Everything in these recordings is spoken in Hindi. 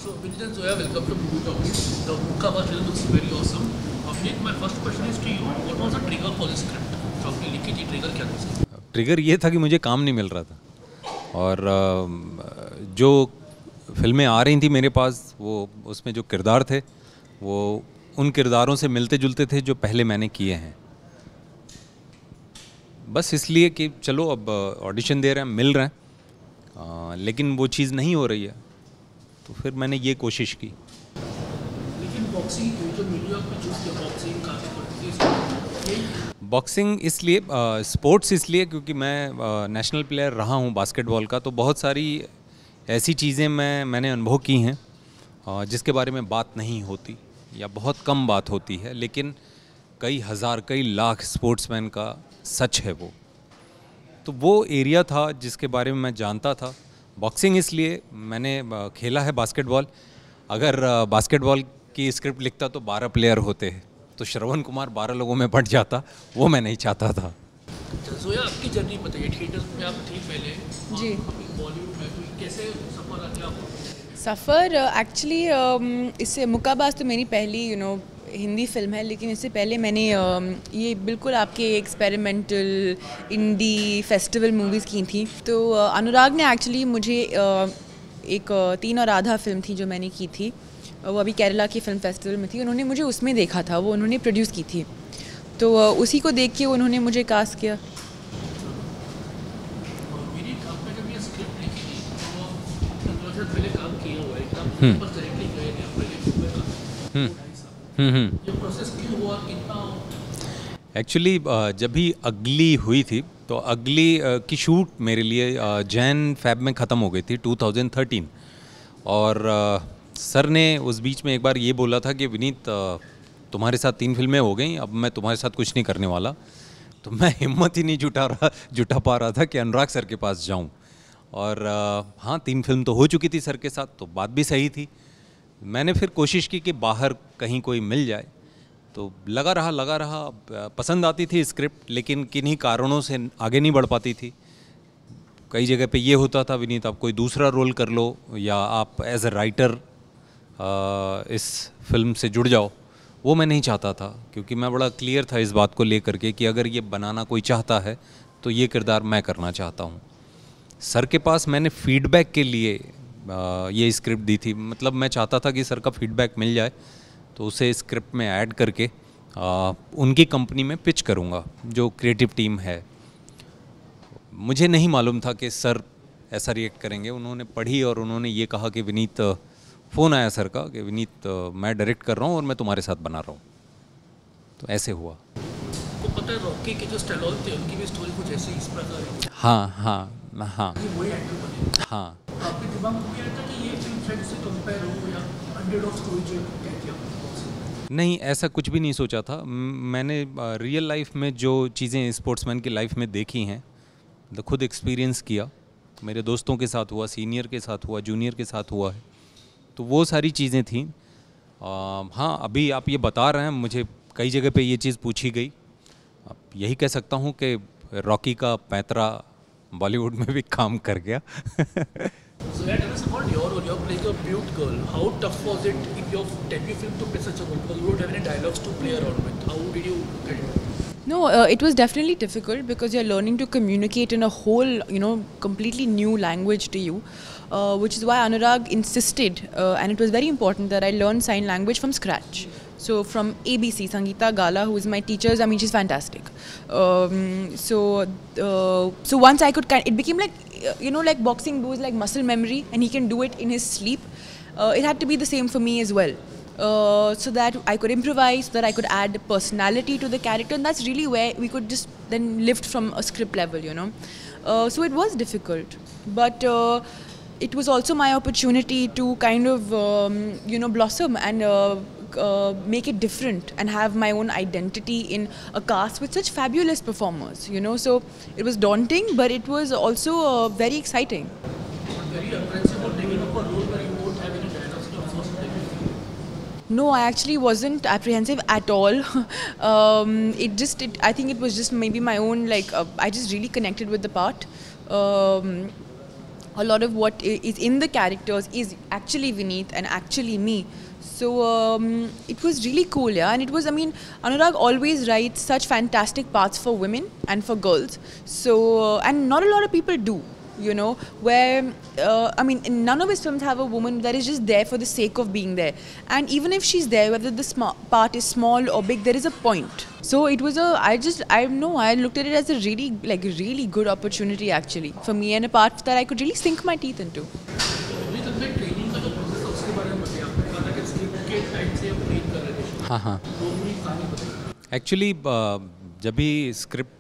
So, Vinit and Zoya, welcome to Movie Talkies. The Mukawa film looks very awesome. Vinit, my first question is to you. What was the trigger for this script? जो आपने लिखी थी, ट्रिगर क्या था? ट्रिगर ये था कि मुझे काम नहीं मिल रहा था और जो फिल्में आ रही थी मेरे पास वो उसमें जो किरदार थे वो उन किरदारों से मिलते जुलते थे जो पहले मैंने किए हैं। बस इसलिए कि चलो अब ऑडिशन दे रहे हैं, मिल रहे हैं, लेकिन वो चीज़ नहीं हो रही है, तो फिर मैंने ये कोशिश की। लेकिन बॉक्सिंग जो मीडिया पे चूज किया, बॉक्सिंग इसलिए स्पोर्ट्स इसलिए क्योंकि मैं नेशनल प्लेयर रहा हूँ बास्केटबॉल का, तो बहुत सारी ऐसी चीज़ें मैंने अनुभव की हैं जिसके बारे में बात नहीं होती या बहुत कम बात होती है, लेकिन कई हज़ार कई लाख स्पोर्ट्समैन का सच है वो। तो वो एरिया था जिसके बारे में मैं जानता था। बॉक्सिंग इसलिए मैंने खेला है बास्केटबॉल। अगर बास्केटबॉल की स्क्रिप्ट लिखता तो 12 प्लेयर होते हैं, तो श्रवण कुमार 12 लोगों में बंट जाता, वो मैं नहीं चाहता था। जोया, आपकी जर्नी बताइए। थिएटर में आप थी पहले जी, बॉलीवुड में, तो कैसे सफ़र आ गया आपको? सफ़र एक्चुअली इससे मुक्काबाज तो मेरी पहली हिंदी फिल्म है, लेकिन इससे पहले मैंने ये बिल्कुल आपके एक्सपेरिमेंटल इंडी फेस्टिवल मूवीज़ की थी। तो अनुराग ने एक्चुअली मुझे एक 3 और आधा फिल्म थी जो मैंने की थी, वो अभी केरला की फिल्म फेस्टिवल में थी। उन्होंने मुझे उसमें देखा था, वो उन्होंने प्रोड्यूस की थी, तो उसी को देख के उन्होंने मुझे कास्ट किया। एक्चुअली जब भी अगली हुई थी तो अगली की शूट मेरे लिए जैन फैब में ख़त्म हो गई थी 2013, और सर ने उस बीच में एक बार ये बोला था कि विनीत तुम्हारे साथ 3 फिल्में हो गई, अब मैं तुम्हारे साथ कुछ नहीं करने वाला। तो मैं हिम्मत ही नहीं जुटा पा रहा था कि अनुराग सर के पास जाऊं। और हाँ, 3 फिल्म तो हो चुकी थी सर के साथ, तो बात भी सही थी। मैंने फिर कोशिश की कि बाहर कहीं कोई मिल जाए, तो लगा रहा पसंद आती थी स्क्रिप्ट, लेकिन किन्हीं कारणों से आगे नहीं बढ़ पाती थी। कई जगह पे ये होता था, विनीत आप कोई दूसरा रोल कर लो या आप एज ए राइटर इस फिल्म से जुड़ जाओ। वो मैं नहीं चाहता था, क्योंकि मैं बड़ा क्लियर था इस बात को लेकर के कि अगर ये बनाना कोई चाहता है तो ये किरदार मैं करना चाहता हूँ। सर के पास मैंने फीडबैक के लिए ये स्क्रिप्ट दी थी। मतलब मैं चाहता था कि सर का फीडबैक मिल जाए तो उसे स्क्रिप्ट में ऐड करके उनकी कंपनी में पिच करूँगा, जो क्रिएटिव टीम है। मुझे नहीं मालूम था कि सर ऐसा रिएक्ट करेंगे। उन्होंने पढ़ी और उन्होंने ये कहा कि विनीत, फ़ोन आया सर का कि विनीत मैं डायरेक्ट कर रहा हूँ और मैं तुम्हारे साथ बना रहा हूँ। तो ऐसे हुआ। तो पता है रॉकी के जो स्टैलोन थे उनकी भी स्टोरी कुछ ऐसी इस प्रकार है। हाँ। वही एक्टर बने। हाँ। आपके दिमाग में क्या था कि ये फिल्म शायद उससे कंपेयर हो या अंडरडॉग स्टोरी जो क्या किया? नहीं, ऐसा कुछ भी नहीं सोचा था। मैंने रियल लाइफ में जो चीज़ें स्पोर्ट्समैन की लाइफ में देखी हैं, तो खुद एक्सपीरियंस किया। मेरे दोस्तों के साथ हुआ, सीनियर के साथ हुआ, जूनियर के साथ हुआ है, तो वो सारी चीज़ें थीं। हाँ, अभी आप ये बता रहे हैं, मुझे कई जगह पे ये चीज़ पूछी गई। अब यही कह सकता हूँ कि रॉकी का पैतरा बॉलीवुड में भी काम कर गया। So yeah, tell us about your role. You're playing a mute girl. How tough was it in your debut film to play such a role? Because you don't have any dialogues to play around with. How did you get it? No, it was definitely difficult because you're learning to communicate in a whole, completely new language to you, which is why Anurag insisted, and it was very important that I learn sign language from scratch. So from ABC, Sangeeta Gala, who is my teacher, I mean, she's fantastic. So once I could it became like, like boxing booze, like muscle memory, and he can do it in his sleep. It had to be the same for me as well. So that I could improvise, so that I could add personality to the character, and that's really where we could just then lift from a script level, So it was difficult, but it was also my opportunity to kind of, blossom and make it different and have my own identity in a cast with such fabulous performers, So it was daunting, but it was also very exciting. Very aggressive or taking up a role where you won't have any dialogues in your first debut. No, I actually wasn't apprehensive at all. I think it was just maybe my own, I just really connected with the part. a lot of what is in the characters is actually Vineet and actually me. So it was really cool, yeah. And it was, I mean, Anurag always writes such fantastic parts for women and for girls. So, and not a lot of people do, you know, where, I mean, none of his films have a woman that is just there for the sake of being there. And even if she's there, whether the part is small or big, there is a point. So it was I looked at it as a really good opportunity actually for me, and a part that I could really sink my teeth into. Training का जो प्रोसेस है उसके बारे में बताइए। आपने कहा था कि स्क्रिप्ट के टाइम से आप ट्रेन कर रहे थे। हाँ हाँ, वो पूरी कहानी बताइए। एक्चुअली जब भी स्क्रिप्ट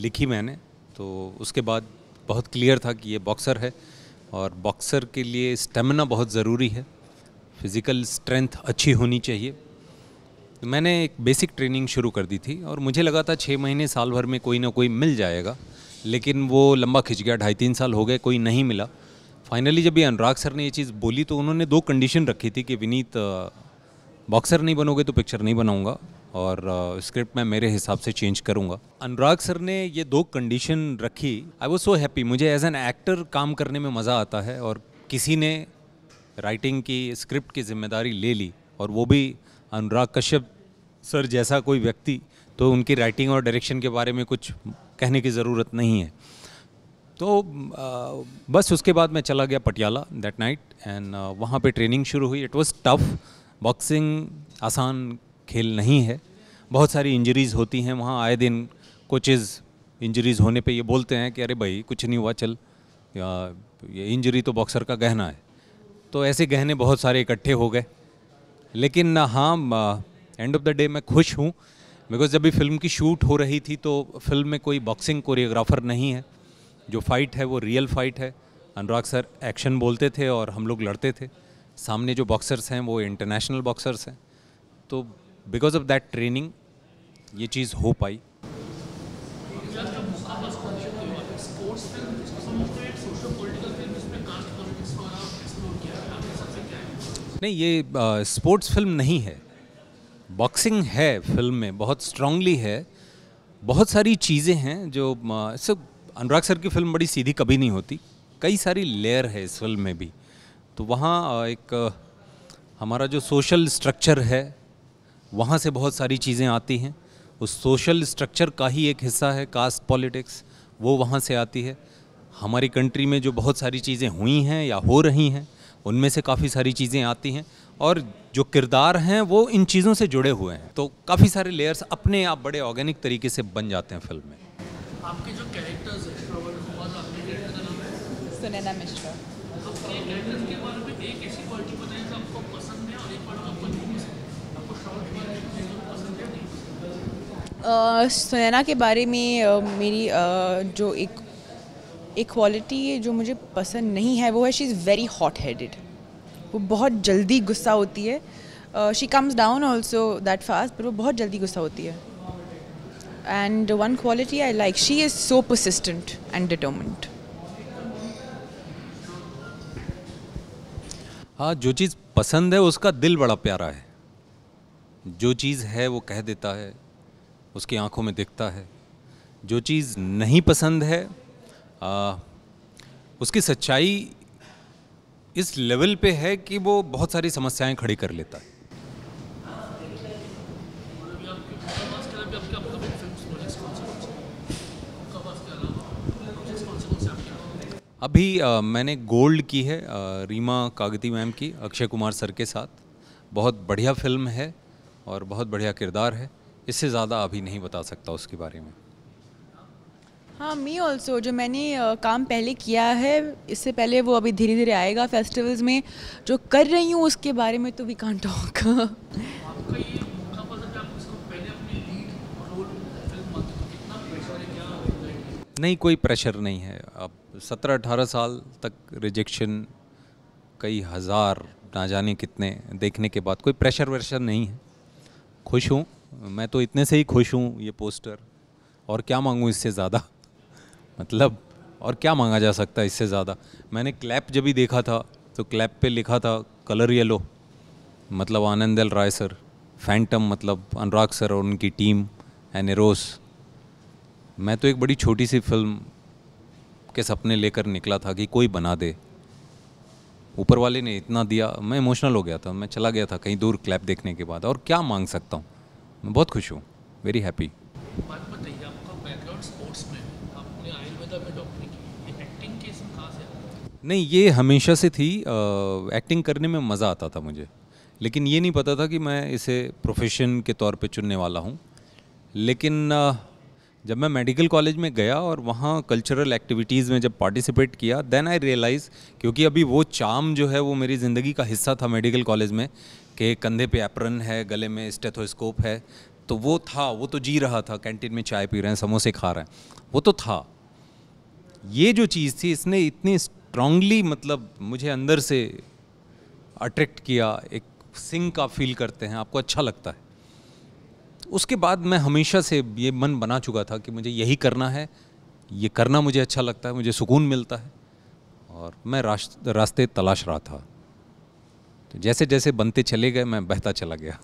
लिखी मैंने तो उसके बाद बहुत क्लियर था कि ये बॉक्सर है और बॉक्सर के लिए स्टेमिना बहुत ज़रूरी है, फिज़िकल स्ट्रेंथ अच्छी होनी चाहिए। तो मैंने एक बेसिक ट्रेनिंग शुरू कर दी थी और मुझे लगा था 6 महीने साल भर में कोई ना कोई मिल जाएगा, लेकिन वो लंबा खिंच गया। 2.5-3 साल हो गए, कोई नहीं मिला। फाइनली जब ये अनुराग सर ने ये चीज़ बोली तो उन्होंने 2 कंडीशन रखी थी कि विनीत बॉक्सर नहीं बनोगे तो पिक्चर नहीं बनाऊंगा और स्क्रिप्ट मैं मेरे हिसाब से चेंज करूंगा। अनुराग सर ने ये 2 कंडीशन रखी। I was so happy. मुझे एज एन एक्टर काम करने में मज़ा आता है और किसी ने राइटिंग की, स्क्रिप्ट की जिम्मेदारी ले ली और वो भी अनुराग कश्यप सर जैसा कोई व्यक्ति, तो उनकी राइटिंग और डायरेक्शन के बारे में कुछ कहने की ज़रूरत नहीं है। तो बस उसके बाद मैं चला गया पटियाला दैट नाइट एंड वहाँ पे ट्रेनिंग शुरू हुई। It was tough. बॉक्सिंग आसान खेल नहीं है, बहुत सारी इंजरीज़ होती हैं वहाँ आए दिन। कोचेज़ इंजरीज़ होने पे ये बोलते हैं कि अरे भाई कुछ नहीं हुआ, चल, या ये इंजरी तो बॉक्सर का गहना है। तो ऐसे गहने बहुत सारे इकट्ठे हो गए, लेकिन हाँ, एंड ऑफ द डे मैं खुश हूँ। बिकॉज जब भी फिल्म की शूट हो रही थी तो फिल्म में कोई बॉक्सिंग कोरियोग्राफर नहीं है। जो फाइट है वो रियल फाइट है। अनुराग सर एक्शन बोलते थे और हम लोग लड़ते थे। सामने जो बॉक्सर्स हैं वो इंटरनेशनल बॉक्सर्स हैं। तो बिकॉज ऑफ दैट ट्रेनिंग ये चीज़ हो पाई। नहीं, ये स्पोर्ट्स फिल्म नहीं है, बॉक्सिंग है। फिल्म में बहुत स्ट्रांगली है, बहुत सारी चीज़ें हैं जो सब। अनुराग सर की फिल्म बड़ी सीधी कभी नहीं होती, कई सारी लेयर है इस फिल्म में भी। तो वहाँ एक हमारा जो सोशल स्ट्रक्चर है वहाँ से बहुत सारी चीज़ें आती हैं। उस सोशल स्ट्रक्चर का ही एक हिस्सा है कास्ट पॉलिटिक्स, वो वहाँ से आती है। हमारी कंट्री में जो बहुत सारी चीज़ें हुई हैं या हो रही हैं उनमें से काफ़ी सारी चीज़ें आती हैं और जो किरदार हैं वो इन चीज़ों से जुड़े हुए हैं। तो काफ़ी सारे लेयर्स अपने आप बड़े ऑर्गेनिक तरीके से बन जाते हैं फिल्म में। आपके जो कैरेक्टर्स हैं, प्रवर कुमार, आपके कैरेक्टर का नाम है Sunena Mishra. आपके कैरेक्टर्स के बारे में एक ऐसी क्वालिटी बताइए जो आपको पसंद है और एक बार आपको नहीं पसंद है। आपको शॉर्ट में पसंद है नहीं? सुनैना के बारे में मेरी जो एक क्वालिटी जो मुझे पसंद नहीं है वो है she is very hot headed. वो बहुत जल्दी गुस्सा होती है। She comes down also that fast, पर वो बहुत जल्दी गुस्सा होती है। And one quality I like, she is so persistent and determined. हाँ, जो चीज़ पसंद है उसका दिल बड़ा प्यारा है। जो चीज़ है वो कह देता है, उसकी आंखों में दिखता है। जो चीज़ नहीं पसंद है उसकी सच्चाई इस लेवल पे है कि वो बहुत सारी समस्याएं खड़ी कर लेता है। अभी मैंने गोल्ड की है रीमा कागती मैम की, अक्षय कुमार सर के साथ। बहुत बढ़िया फिल्म है और बहुत बढ़िया किरदार है। इससे ज़्यादा अभी नहीं बता सकता उसके बारे में। हाँ, मी ऑल्सो, जो मैंने काम पहले किया है इससे पहले, वो अभी धीरे धीरे आएगा फेस्टिवल्स में। जो कर रही हूँ उसके बारे में तो वी कांट टॉक। आपका ये मौका पसंद है, आप उसको पहले अपनी लीड रोल फिल्म मानते हो, कितना प्रेशर है, क्या? नहीं, कोई प्रेशर नहीं है। अब 17-18 साल तक रिजेक्शन, कई हज़ार ना जाने कितने देखने के बाद कोई प्रेशर वेशर नहीं है। खुश हूँ मैं, तो इतने से ही खुश हूँ। ये पोस्टर, और क्या मांगूँ इससे ज़्यादा? मतलब और क्या मांगा जा सकता है इससे ज़्यादा? मैंने क्लैप जब भी देखा था तो क्लैप पे लिखा था कलर येलो, मतलब आनंद एल राय सर, फैंटम मतलब अनुराग सर और उनकी टीम, एनेरोस। मैं तो एक बड़ी छोटी सी फिल्म के सपने लेकर निकला था कि कोई बना दे। ऊपर वाले ने इतना दिया, मैं इमोशनल हो गया था, मैं चला गया था कहीं दूर क्लैप देखने के बाद। और क्या मांग सकता हूँ, मैं बहुत खुश हूँ, वेरी हैप्पी। बात बताइए, आपका बैकग्राउंड स्पोर्ट्स में है, आपने आयुर्वेदा में डॉक्टरी की, ये एक्टिंग के इसमें कहाँ से आया? नहीं, ये हमेशा से थी। एक्टिंग करने में मज़ा आता था मुझे, लेकिन ये नहीं पता था कि मैं इसे प्रोफेशन के तौर पे चुनने वाला हूँ। लेकिन जब मैं मेडिकल कॉलेज में गया और वहाँ कल्चरल एक्टिविटीज़ में जब पार्टिसिपेट किया, देन आई रियलाइज़, क्योंकि अभी वो चार्म जो है वो मेरी ज़िंदगी का हिस्सा था मेडिकल कॉलेज में, कि कंधे पे एप्रन है, गले में स्टेथोस्कोप है, तो वो था, वो तो जी रहा था, कैंटीन में चाय पी रहे हैं, समोसे खा रहे हैं, वो तो था। ये जो चीज़ थी, इसने इतनी स्ट्रांगली मतलब मुझे अंदर से अट्रैक्ट किया। एक सिंह का फील करते हैं, आपको अच्छा लगता है। उसके बाद मैं हमेशा से ये मन बना चुका था कि मुझे यही करना है, ये करना मुझे अच्छा लगता है, मुझे सुकून मिलता है, और मैं रास्ते तलाश रहा था। तो जैसे जैसे बनते चले गए, मैं बहता चला गया।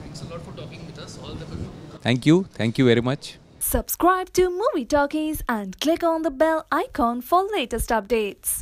Thanks a lot for talking with us. All the best. Thank you very much. Subscribe to Movie Talkies and click on the bell icon for latest updates.